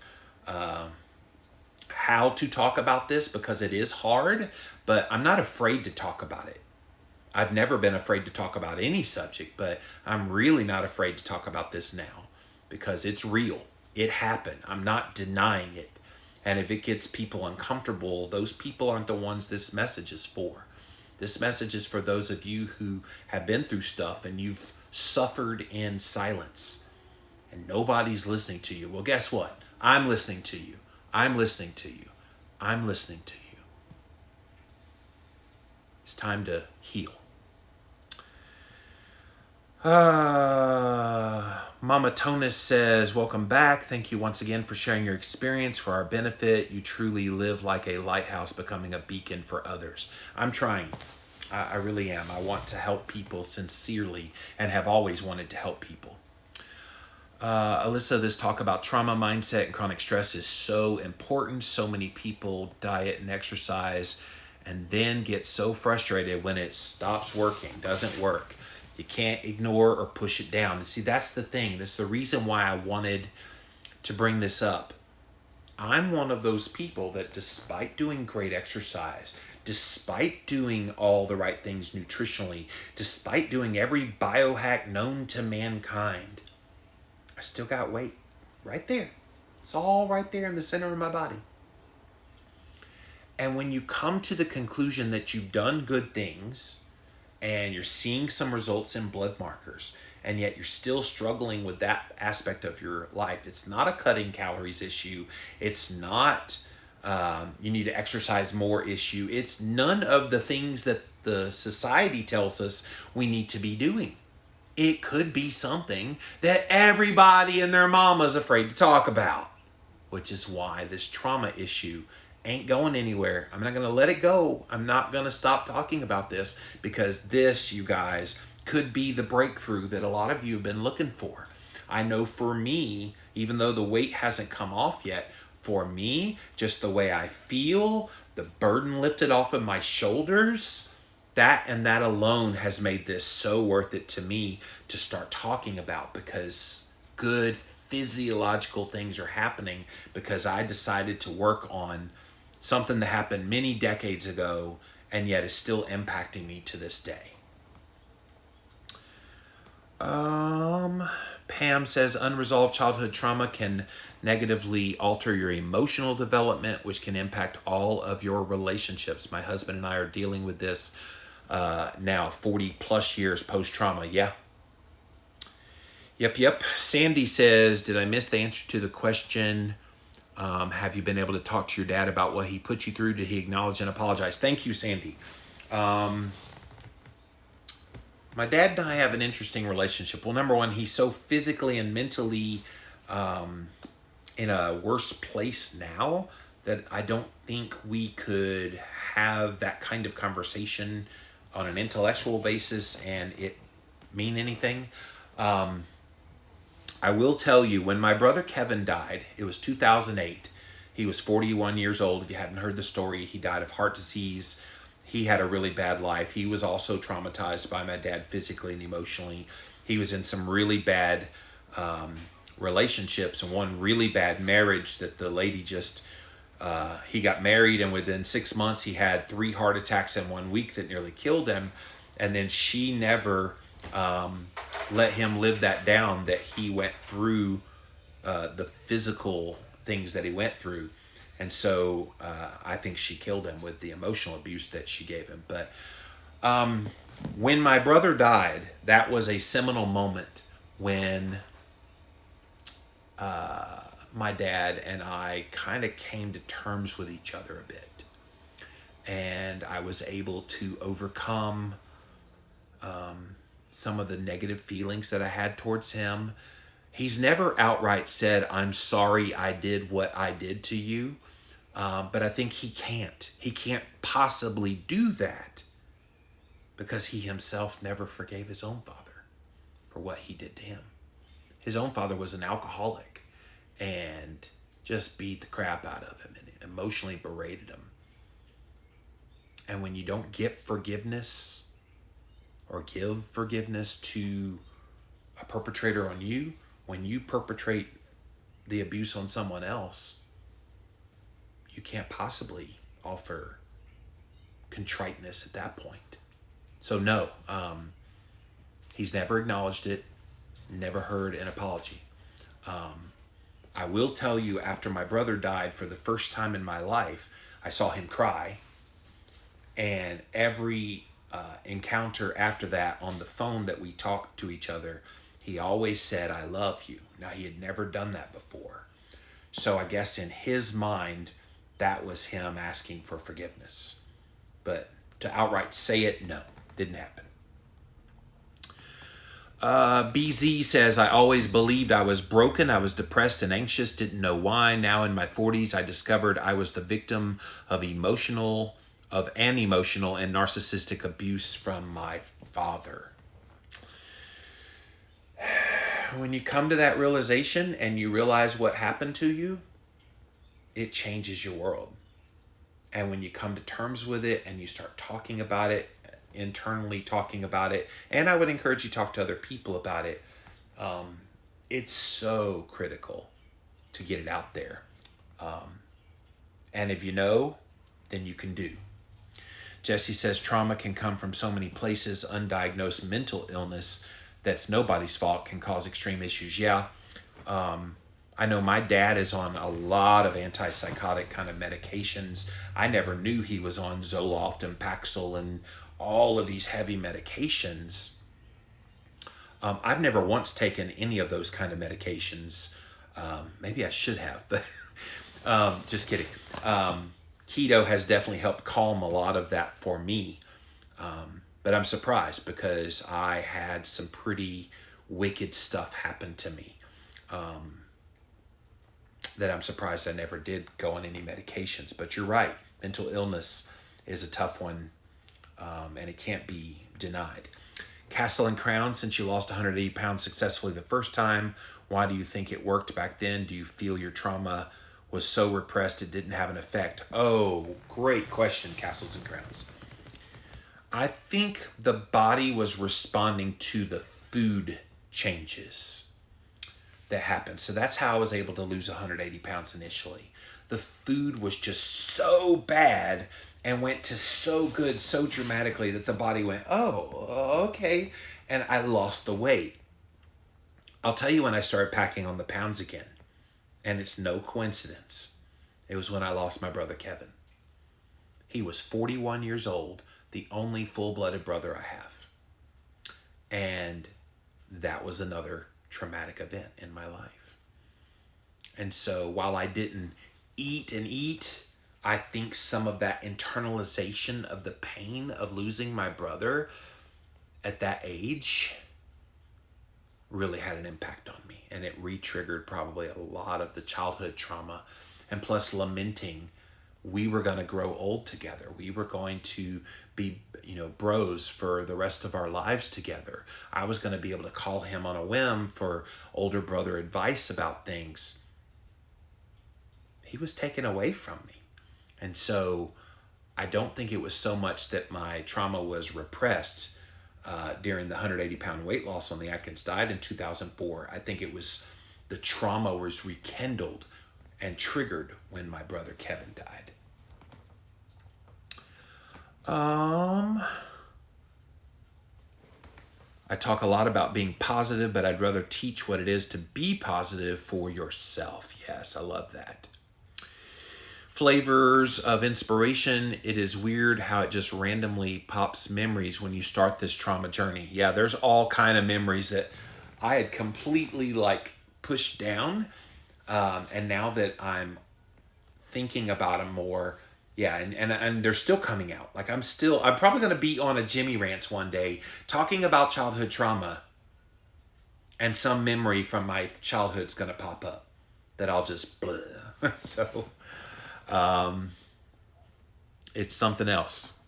how to talk about this because it is hard, but I'm not afraid to talk about it. I've never been afraid to talk about any subject, but I'm really not afraid to talk about this now because it's real. It happened. I'm not denying it. And if it gets people uncomfortable, those people aren't the ones this message is for. This message is for those of you who have been through stuff and you've suffered in silence and nobody's listening to you. Well, guess what? I'm listening to you. I'm listening to you. I'm listening to you. It's time to heal. Mama Tonis says, welcome back. Thank you once again for sharing your experience for our benefit. You truly live like a lighthouse, becoming a beacon for others. I'm trying. I really am. I want to help people sincerely and have always wanted to help people. Alyssa, this talk about trauma, mindset, and chronic stress is so important. So many people diet and exercise and then get so frustrated when it stops working, doesn't work. You can't ignore or push it down. And see, that's the thing. That's the reason why I wanted to bring this up. I'm one of those people that despite doing great exercise, despite doing all the right things nutritionally, despite doing every biohack known to mankind, I still got weight right there. It's all right there in the center of my body. And when you come to the conclusion that you've done good things and you're seeing some results in blood markers, and yet you're still struggling with that aspect of your life, it's not a cutting calories issue. It's not you need to exercise more issue. It's none of the things that the society tells us we need to be doing. It could be something that everybody and their mama's afraid to talk about, which is why this trauma issue ain't going anywhere. I'm not going to let it go. I'm not going to stop talking about this, because this, you guys, could be the breakthrough that a lot of you have been looking for. I know for me, even though the weight hasn't come off yet, for me, just the way I feel, the burden lifted off of my shoulders, that and that alone has made this so worth it to me to start talking about, because good physiological things are happening because I decided to work on something that happened many decades ago and yet is still impacting me to this day. Pam says unresolved childhood trauma can negatively alter your emotional development, which can impact all of your relationships. My husband and I are dealing with this now 40 plus years post-trauma. Yeah. Yep. Sandy says, did I miss the answer to the question? Have you been able to talk to your dad about what he put you through? Did he acknowledge and apologize? Thank you, Sandy. My dad and I have an interesting relationship. Well, number one, he's so physically and mentally in a worse place now that I don't think we could have that kind of conversation on an intellectual basis and it mean anything. I will tell you, when my brother Kevin died, it was 2008. He was 41 years old. If you hadn't heard the story, he died of heart disease. He had a really bad life. He was also traumatized by my dad physically and emotionally. He was in some really bad relationships and one really bad marriage that the lady just, he got married and within 6 months he had 3 heart attacks in 1 week that nearly killed him. And then she never let him live that down, that he went through the physical things that he went through. And so I think she killed him with the emotional abuse that she gave him. But when my brother died, that was a seminal moment when my dad and I kind of came to terms with each other a bit. And I was able to overcome some of the negative feelings that I had towards him. He's never outright said, I'm sorry I did what I did to you. But I think he can't. He can't possibly do that because he himself never forgave his own father for what he did to him. His own father was an alcoholic and just beat the crap out of him and emotionally berated him. And when you don't get forgiveness or give forgiveness to a perpetrator on you, when you perpetrate the abuse on someone else, you can't possibly offer contriteness at that point. So no, he's never acknowledged it, never heard an apology. I will tell you, after my brother died, for the first time in my life, I saw him cry. And every encounter after that on the phone that we talked to each other, he always said, I love you. Now, he had never done that before. So I guess in his mind, that was him asking for forgiveness. But to outright say it, no, didn't happen. Beezee says, I always believed I was broken. I was depressed and anxious, didn't know why. Now in my 40s, I discovered I was the victim of emotional and narcissistic abuse from my father. When you come to that realization and you realize what happened to you, it changes your world. And when you come to terms with it and you start talking about it, internally talking about it, and I would encourage you to talk to other people about it, it's so critical to get it out there. And if you know, then you can do. Jesse says trauma can come from so many places. Undiagnosed mental illness that's nobody's fault can cause extreme issues. Yeah. I know my dad is on a lot of antipsychotic kind of medications. I never knew he was on Zoloft and Paxil and all of these heavy medications. I've never once taken any of those kind of medications. Maybe I should have, but just kidding. Keto has definitely helped calm a lot of that for me. But I'm surprised because I had some pretty wicked stuff happen to me. That I'm surprised I never did go on any medications. But you're right, mental illness is a tough one, and it can't be denied. Castle and Crown, since you lost 180 pounds successfully the first time, why do you think it worked back then? Do you feel your trauma was so repressed it didn't have an effect? Oh, great question, Castles and Crowns. I think the body was responding to the food changes that happened. So that's how I was able to lose 180 pounds initially. The food was just so bad and went to so good so dramatically that the body went, oh, okay. And I lost the weight. I'll tell you when I started packing on the pounds again. And it's no coincidence. It was when I lost my brother Kevin. He was 41 years old, the only full-blooded brother I have. And that was another traumatic event in my life. And so while I didn't eat, I think some of that internalization of the pain of losing my brother at that age really had an impact on me. And it re-triggered probably a lot of the childhood trauma. And plus lamenting, we were going to grow old together. We were going to be, bros for the rest of our lives together. I was going to be able to call him on a whim for older brother advice about things. He was taken away from me. And so I don't think it was so much that my trauma was repressed during the 180-pound weight loss on the Atkins diet in 2004. I think it was the trauma was rekindled and triggered when my brother Kevin died. I talk a lot about being positive, but I'd rather teach what it is to be positive for yourself. Yes, I love that. Flavors of inspiration. It is weird how it just randomly pops memories when you start this trauma journey. Yeah, there's all kind of memories that I had completely pushed down. And now that I'm thinking about them more, yeah, and they're still coming out. I'm probably going to be on a Jimmy Rants one day talking about childhood trauma, and some memory from my childhood's going to pop up that I'll just blah. So, it's something else.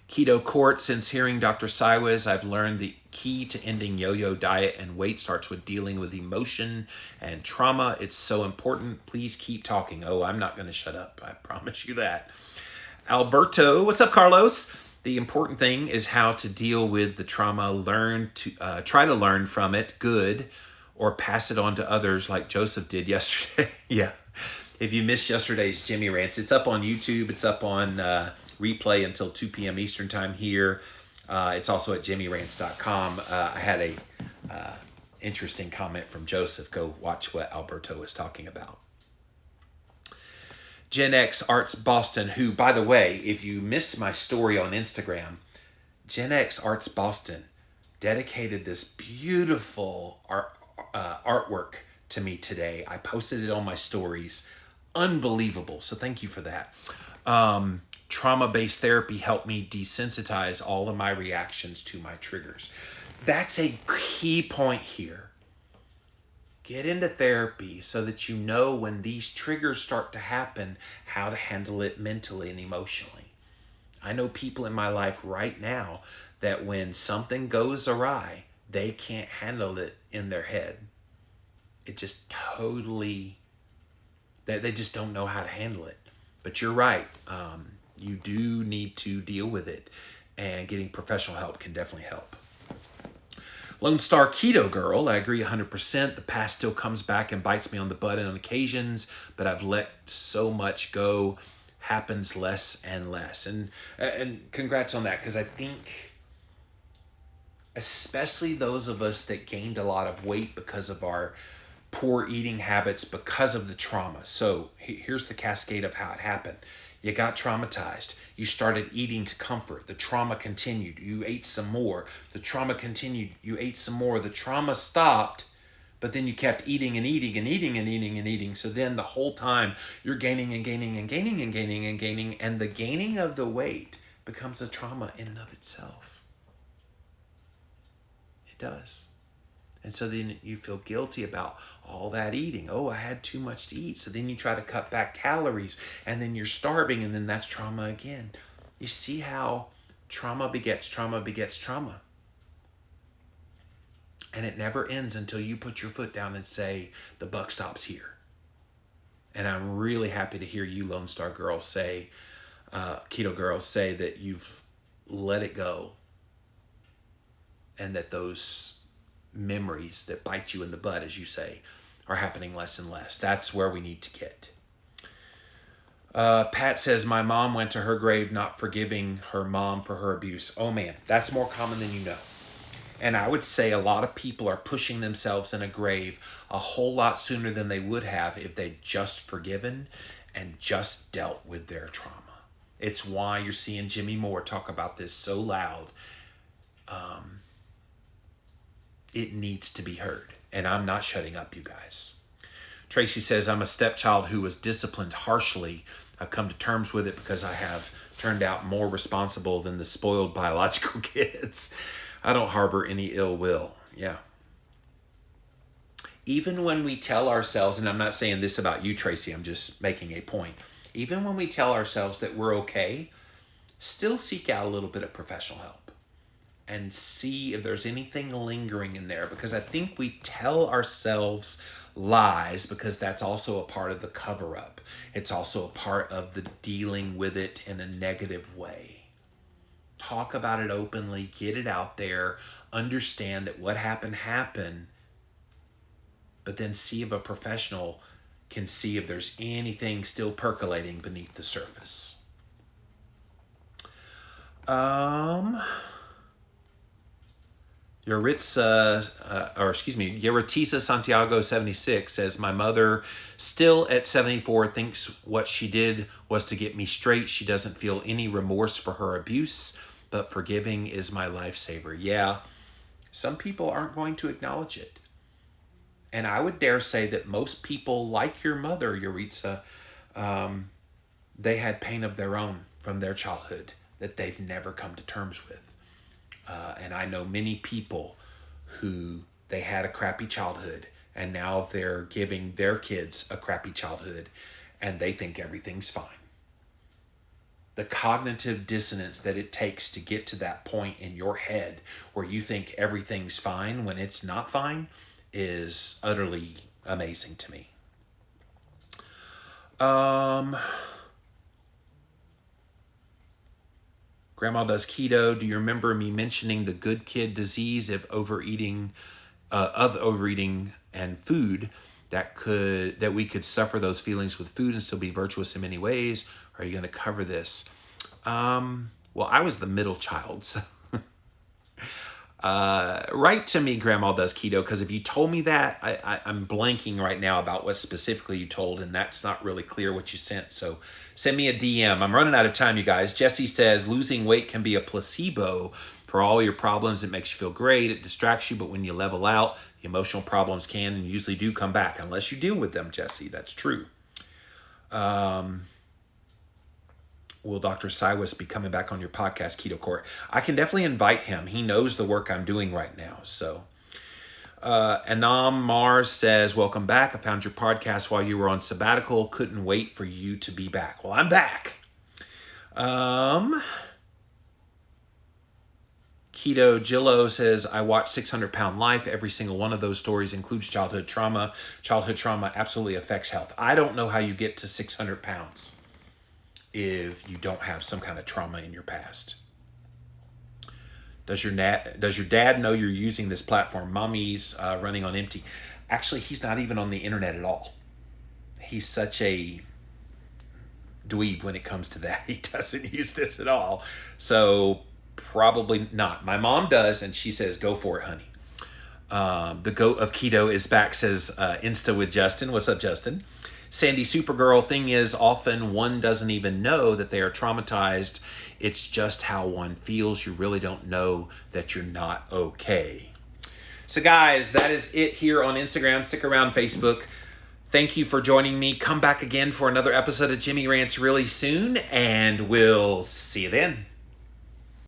Keto Court, since hearing Dr. Siwez, I've learned the key to ending yo-yo diet and weight starts with dealing with emotion and trauma. It's so important. Please keep talking. Oh, I'm not going to shut up. I promise you that. Alberto, what's up, Carlos? The important thing is how to deal with the trauma. Try to learn from it, good, or pass it on to others like Joseph did yesterday. Yeah. If you missed yesterday's Jimmy Rants, it's up on YouTube. It's up on replay until 2 p.m. Eastern time here. It's also at jimmyrants.com. I had a interesting comment from Joseph. Go watch what Alberto was talking about. Gen X Arts Boston, who, by the way, if you missed my story on Instagram, Gen X Arts Boston dedicated this beautiful artwork to me today. I posted it on my stories. Unbelievable. So thank you for that. Trauma-based therapy helped me desensitize all of my reactions to my triggers. That's a key point here. Get into therapy so that you know when these triggers start to happen, how to handle it mentally and emotionally. I know people in my life right now that when something goes awry, they can't handle it in their head. It just totally, they just don't know how to handle it. But you're right. You do need to deal with it, and getting professional help can definitely help. Lone Star Keto Girl, I agree 100%. The past still comes back and bites me on the butt on occasions, but I've let so much go, happens less and less. And congrats on that, because I think especially those of us that gained a lot of weight because of our poor eating habits because of the trauma. So here's the cascade of how it happened. You got traumatized. You started eating to comfort. The trauma continued. You ate some more. The trauma continued. You ate some more. The trauma stopped, but then you kept eating and eating and eating and eating and eating. So then the whole time you're gaining and gaining and gaining and gaining and gaining, and the gaining of the weight becomes a trauma in and of itself. It does. And so then you feel guilty about all that eating. Oh, I had too much to eat. So then you try to cut back calories, and then you're starving, and then that's trauma again. You see how trauma begets trauma begets trauma. And it never ends until you put your foot down and say, the buck stops here. And I'm really happy to hear you Lone Star girls say, keto girls say that you've let it go. And that those memories that bite you in the butt, as you say, are happening less and less. That's where we need to get. Pat says, my mom went to her grave not forgiving her mom for her abuse. Oh man, that's more common than you know. And I would say a lot of people are pushing themselves in a grave a whole lot sooner than they would have if they'd just forgiven and just dealt with their trauma. It's why you're seeing Jimmy Moore talk about this so loud. It needs to be heard. And I'm not shutting up, you guys. Tracy says, I'm a stepchild who was disciplined harshly. I've come to terms with it because I have turned out more responsible than the spoiled biological kids. I don't harbor any ill will. Yeah. Even when we tell ourselves, and I'm not saying this about you, Tracy, I'm just making a point. Even when we tell ourselves that we're okay, still seek out a little bit of professional help and see if there's anything lingering in there. Because I think we tell ourselves lies because that's also a part of the cover-up. It's also a part of the dealing with it in a negative way. Talk about it openly, get it out there, understand that what happened, but then see if a professional can see if there's anything still percolating beneath the surface. Yeritisa Santiago 76 says, my mother still at 74 thinks what she did was to get me straight. She doesn't feel any remorse for her abuse, but forgiving is my lifesaver. Yeah, some people aren't going to acknowledge it. And I would dare say that most people, like your mother, Yeritsa, they had pain of their own from their childhood that they've never come to terms with. And I know many people who they had a crappy childhood and now they're giving their kids a crappy childhood and they think everything's fine. The cognitive dissonance that it takes to get to that point in your head where you think everything's fine when it's not fine is utterly amazing to me. Grandma does keto. Do you remember me mentioning the good kid disease of overeating and food that we could suffer those feelings with food and still be virtuous in many ways? Are you going to cover this? Well, I was the middle child, so write to me, Grandma does keto, because if you told me that, I'm blanking right now about what specifically you told, and that's not really clear what you sent. So send me a DM. I'm running out of time, you guys. Jesse says, losing weight can be a placebo for all your problems. It makes you feel great. It distracts you, but when you level out, the emotional problems can and usually do come back, unless you deal with them, Jesse. That's true. Will Dr. Cywis be coming back on your podcast, Keto Court? I can definitely invite him. He knows the work I'm doing right now. So, Anam Mars says, welcome back. I found your podcast while you were on sabbatical. Couldn't wait for you to be back. Well, I'm back. Keto Jillo says, I watch 600 Pound Life. Every single one of those stories includes childhood trauma. Childhood trauma absolutely affects health. I don't know how you get to 600 pounds. If you don't have some kind of trauma in your past. Does your dad know you're using this platform? Mommy's running on empty. Actually, he's not even on the internet at all. He's such a dweeb when it comes to that. He doesn't use this at all. So probably not. My mom does, and she says, go for it, honey. The goat of keto is back, says Insta with Justin. What's up, Justin? Sandy Supergirl, thing is, often one doesn't even know that they are traumatized. It's just how one feels. You really don't know that you're not okay. So guys, that is it here on Instagram. Stick around Facebook. Thank you for joining me. Come back again for another episode of Jimmy Rants really soon, and we'll see you then.